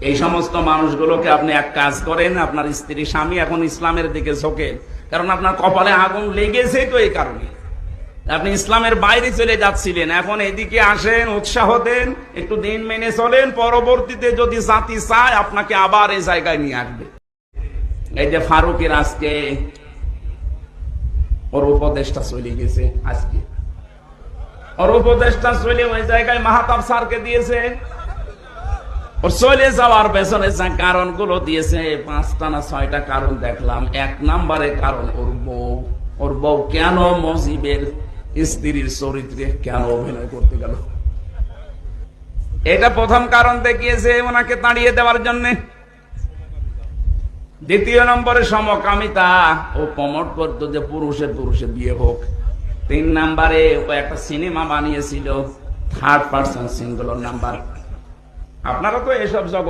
এই সমস্ত মানুষগুলোকে আপনি এক কাজ করেন, আপনার স্ত্রী স্বামী এখন ইসলামের দিকে ঝোঁকেন, কারণ আপনার কপালে আগুন লেগেছে তো এই কারণে। আপনি ইসলামের বাইরে চলে যাচ্ছিলেন, এখন এদিকে আসেন, উৎসাহ দেন, একটু দিন মেনে চলেন, পরবর্তীতে যদি জাতি চায় আপনাকে আবার এই জায়গায় নিয়ে আসবে। এই যে ফারুকের আজকে ওর উপদেশটা চলে গেছে, আজকে ওর উপদেশটা চলে ওই জায়গায় মাহতাব স্যারকে দিয়েছে। ওর চলে যাওয়ার পেছনে যে কারণগুলো দিয়েছে 5টা না 6টা কারণ দেখলাম। 1 নম্বরে কারণ ওর বউ কেন মজিবের স্ত্রীর চরিত্রে কেন অভিনয় করতে গেল, এটা প্রথম কারণ দেখিয়েছে ওনাকে তাড়িয়ে দেওয়ার জন্য। 2 নম্বরে সমকামিতা, ও প্রমোট করতো যে পুরুষে বিয়ে হোক। 3 নম্বরে ও একটা সিনেমা বানিয়েছিল, থার্ড পার্সন সিঙ্গুলার নাম্বার। আপনারা তো এসব